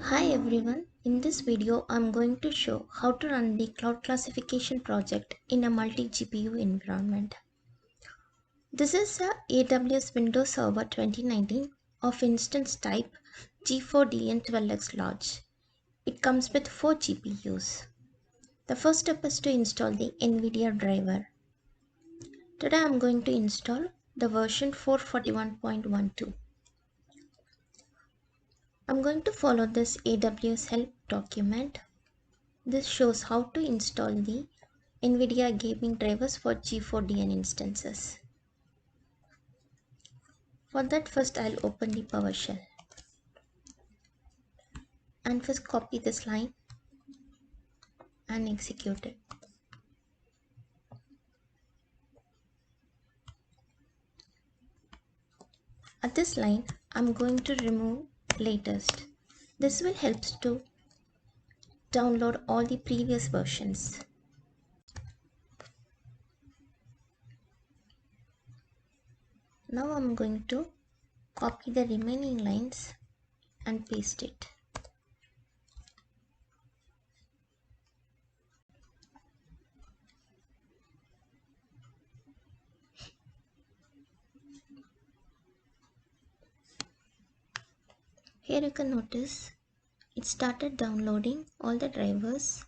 Hi everyone, in this video I'm going to show how to run the cloud classification project in a multi-GPU environment. This is a AWS Windows Server 2019 of instance type G4DN12X large. It comes with 4 GPUs. The first step is to install the NVIDIA driver. Today I'm going to install the version 441.12. I'm going to follow this AWS help document. This shows how to install the NVIDIA gaming drivers for G4DN instances. For that, first I'll open the PowerShell and first copy this line and execute it. At this line, I'm going to remove latest. This will help to download all the previous versions. Now I'm going to copy the remaining lines and paste it. Here you can notice it started downloading all the drivers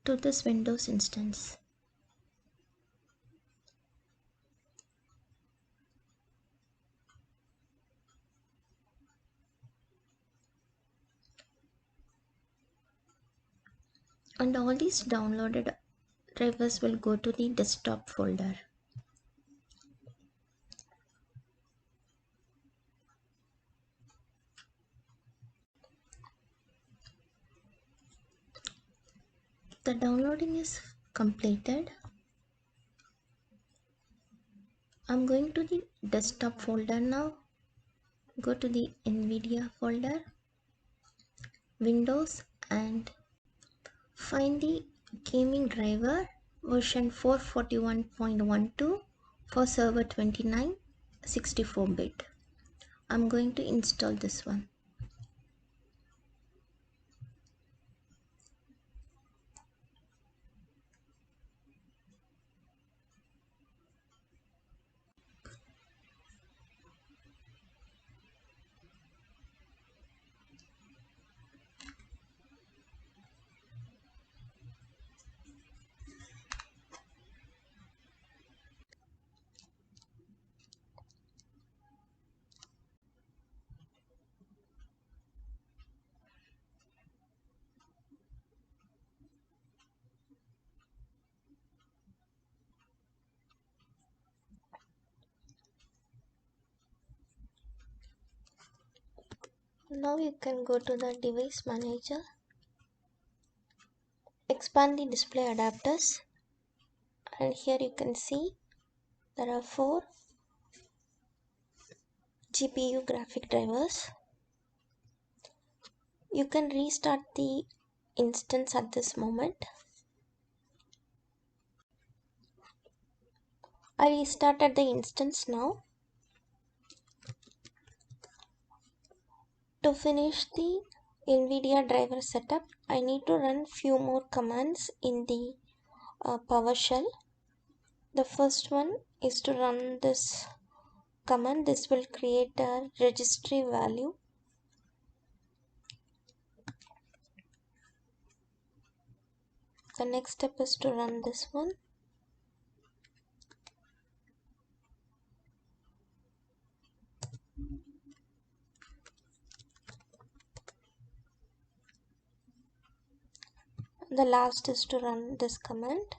to this Windows instance. And all these downloaded drivers will go to the desktop folder. The downloading is completed. I'm going to the desktop folder now. Go to the NVIDIA folder, Windows, and find the gaming driver version 441.12 for server 29 64-bit. I'm going to install this one. Now you can go to the device manager, expand the display adapters, and here you can see there are 4 GPU graphic drivers. You can restart the instance at this moment. I restarted the instance now. To finish the NVIDIA driver setup, I need to run few more commands in the PowerShell. The first one is to run this command. This will create a registry value. The next step is to run this one. The last is to run this command.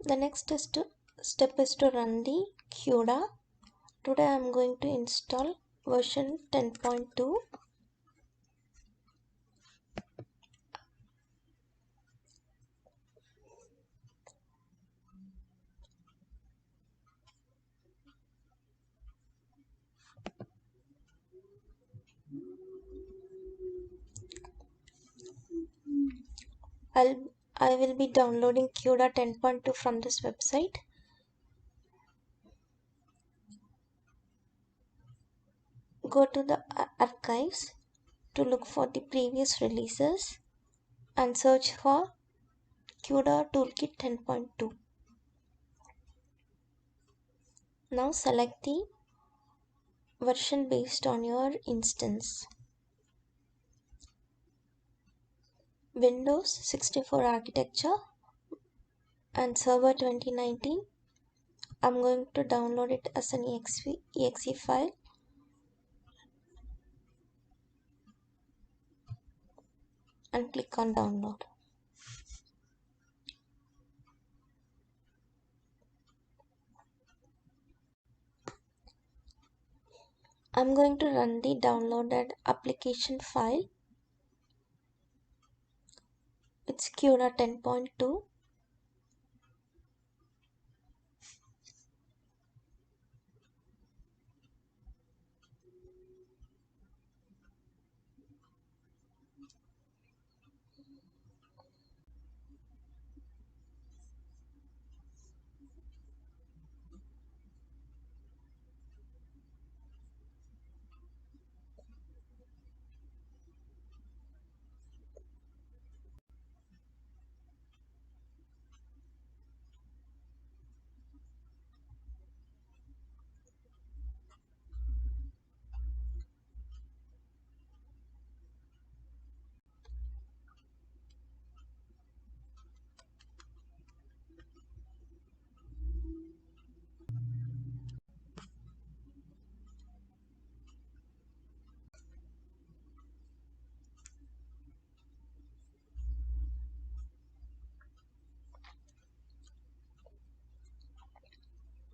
The next step is to run the CUDA. Today I am going to install version 10.2. I'll I will be downloading CUDA 10.2 from this website. Go to the archives to look for the previous releases and search for CUDA Toolkit 10.2. Now select the version based on your instance. Windows 64 architecture and Server 2019. I'm going to download it as an exe file. And click on download. I'm going to run the downloaded application file. It's CUDA 10.2.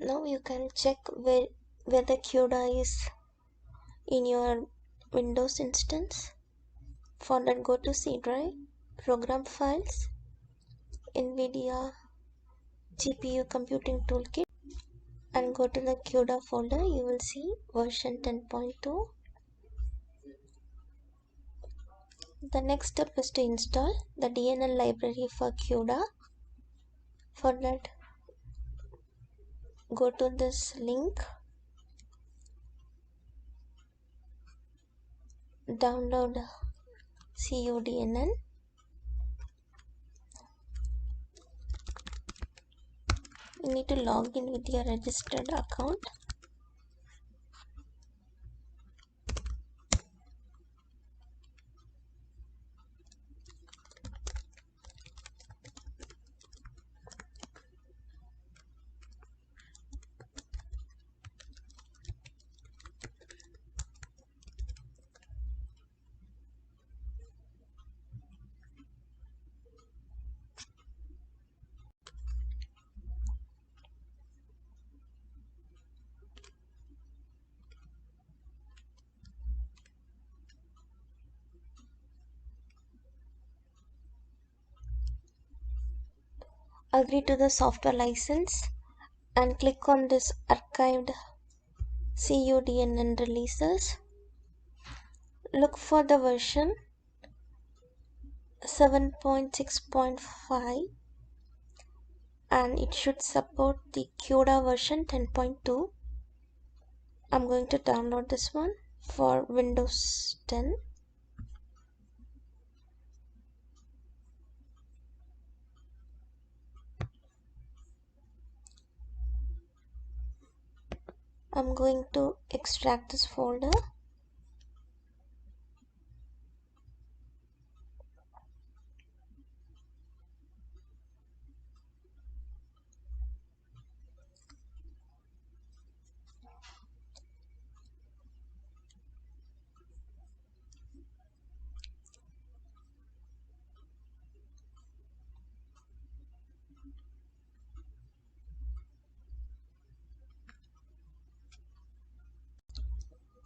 Now you can check where the CUDA is in your Windows instance. For that, go to C drive, Program Files, NVIDIA GPU Computing Toolkit, and go to the CUDA folder. You will see version 10.2. The next step is to install the DNL library for CUDA. For that, go to this link, download CUDNL. You need to log in with your registered account. Agree to the software license and click on this archived CUDNN releases. Look for the version 7.6.5 and it should support the CUDA version 10.2. I'm going to download this one for Windows 10. I'm going to extract this folder.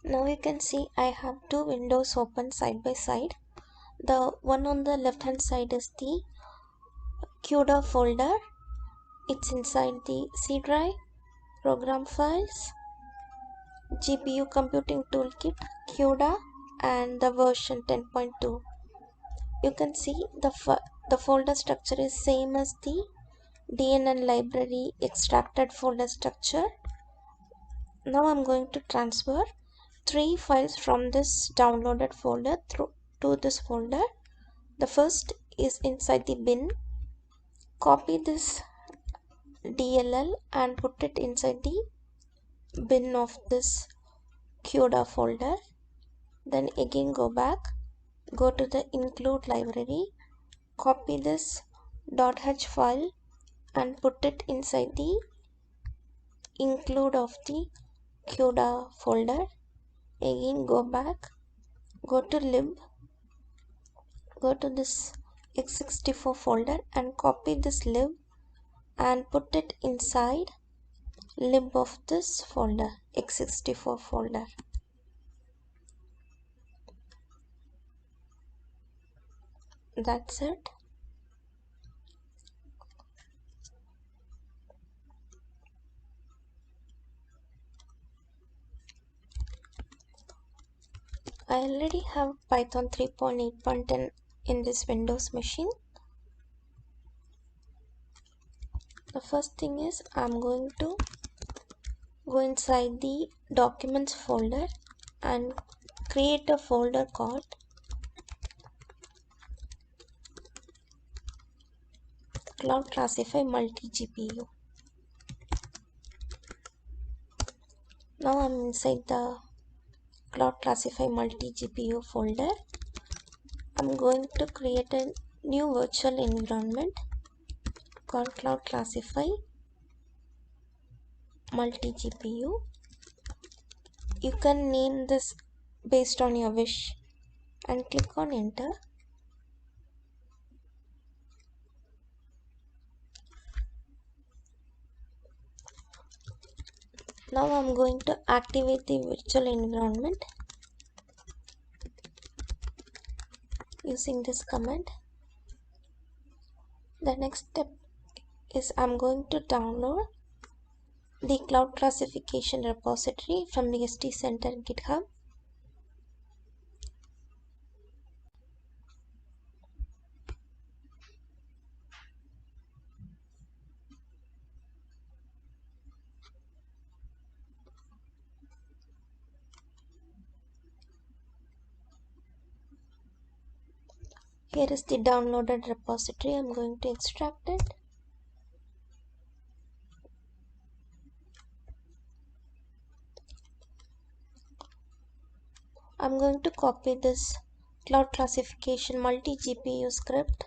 Now you can see I have two windows open side by side. The one on the left hand side is the CUDA folder. It's inside the C drive, Program Files, GPU Computing Toolkit, CUDA, and the version 10.2. You can see the The folder structure is same as the DNN library extracted folder structure. Now I'm going to transfer 3 files from this downloaded folder to this folder. The first is inside the bin. Copy this DLL and put it inside the bin of this CUDA folder. Then again go back, go to the include library, copy this .h file and put it inside the include of the CUDA folder. Again go back, go to lib, go to this x64 folder and copy this lib and put it inside lib of this folder, x64 folder. That's it. I already have Python 3.8.10 in this Windows machine. The first thing is I'm going to go inside the documents folder and create a folder called Cloud Classify Multi GPU. Now I'm inside the Cloud Classify Multi GPU folder. I'm going to create a new virtual environment called Cloud Classify Multi GPU. You can name this based on your wish and click on enter. Now I'm going to activate the virtual environment using this command. The next step is I'm going to download the cloud classification repository from the SD Center GitHub. Here is the downloaded repository. I'm going to extract it. I'm going to copy this cloud classification multi GPU script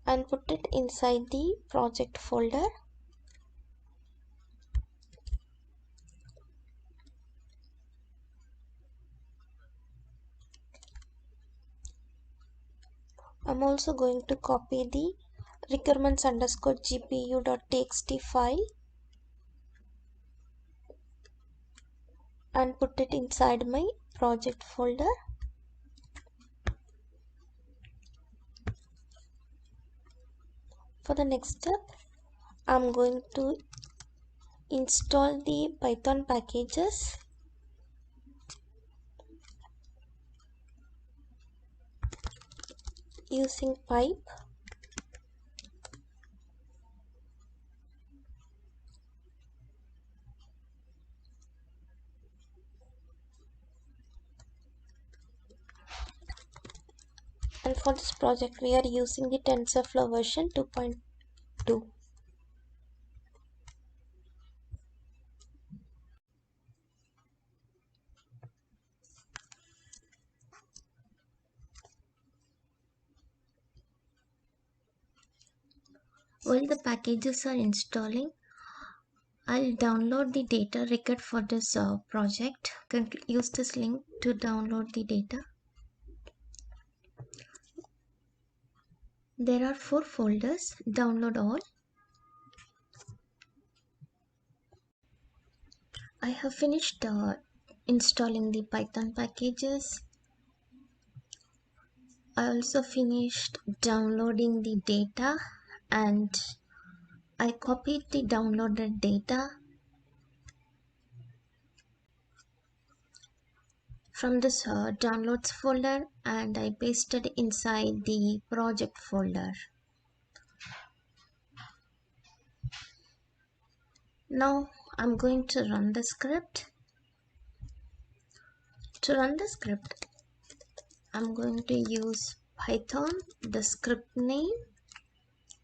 and put it inside the project folder. I'm also going to copy the requirements underscore gpu.txt file and put it inside my project folder. For the next step, I'm going to install the Python packages. Using pipe. And for this project, we are using the TensorFlow version 2.2. While the packages are installing, I'll download the data required for this project. You can use this link to download the data. There are 4 folders. Download all. I have finished installing the Python packages. I also finished downloading the data and I copied the downloaded data. from this downloads folder and I pasted inside the project folder. Now I'm going to run the script. To run the script, I'm going to use Python, the script name,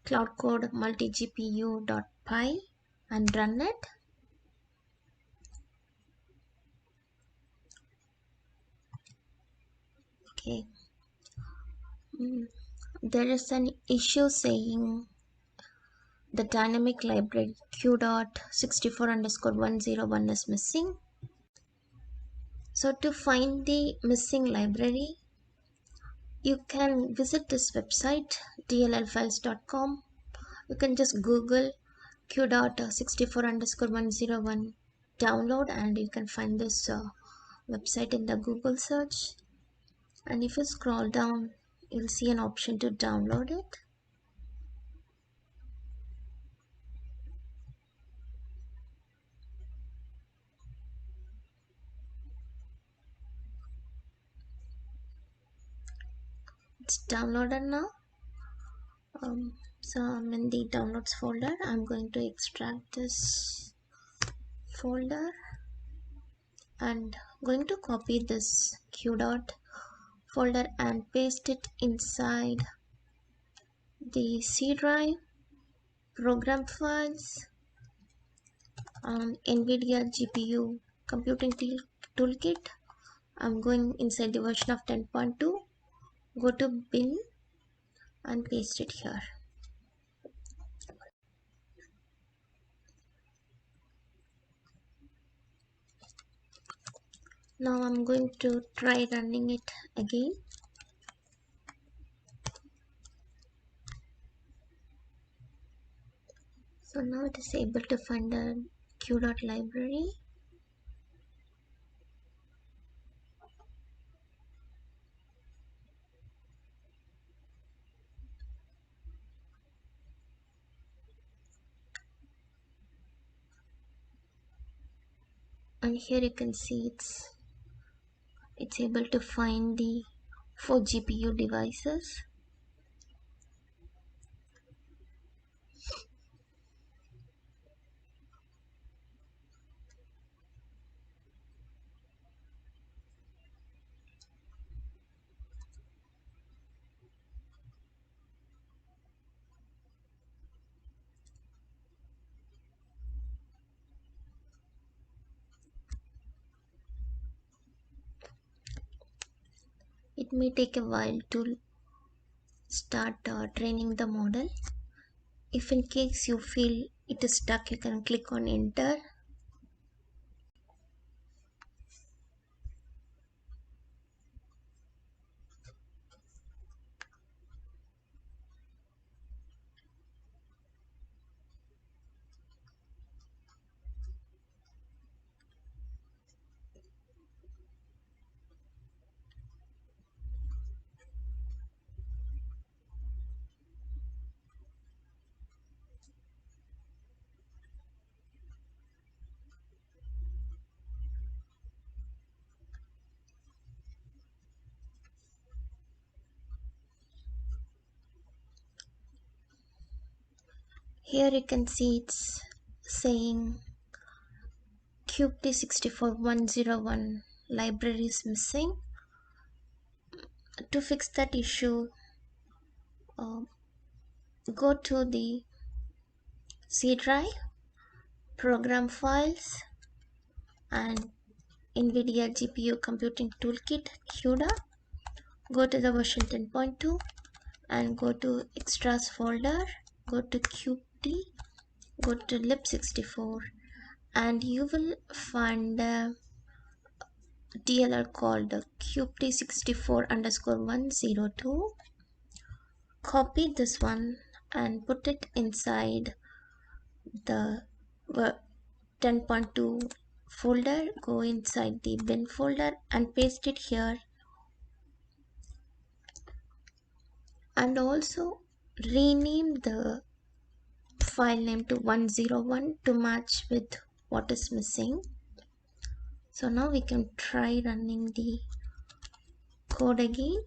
cloudcode multigpu.py, and run it. Okay. There is an issue saying the dynamic library q.64_101 is missing. So to find the missing library, you can visit this website dllfiles.com. You can just Google q.64_101 download and you can find this website in the Google search. And if you scroll down, you'll see an option to download it. It's downloaded now. So I'm in the downloads folder. I'm going to extract this folder and going to copy this q dot folder and paste it inside the C drive, program files, NVIDIA GPU computing toolkit. I'm going inside the version of 10.2. Go to bin and paste it here. Now I'm going to try running it again. So now it is able to find the q dot library. And here you can see it's able to find the 4 GPU devices. It may take a while to start training the model. If in case you feel it is stuck, you can click on enter. Here you can see it's saying qt64101 library is missing. To fix that issue, go to the C drive, program files, and NVIDIA GPU computing toolkit CUDA. Go to the version 10.2 and go to extras folder, go to qt, go to lib64 and you will find a DLR called qt64_102. Copy this one and put it inside the 10.2 folder. Go inside the bin folder and paste it here, and also rename the file name to 101 to match with what is missing. So now we can try running the code again.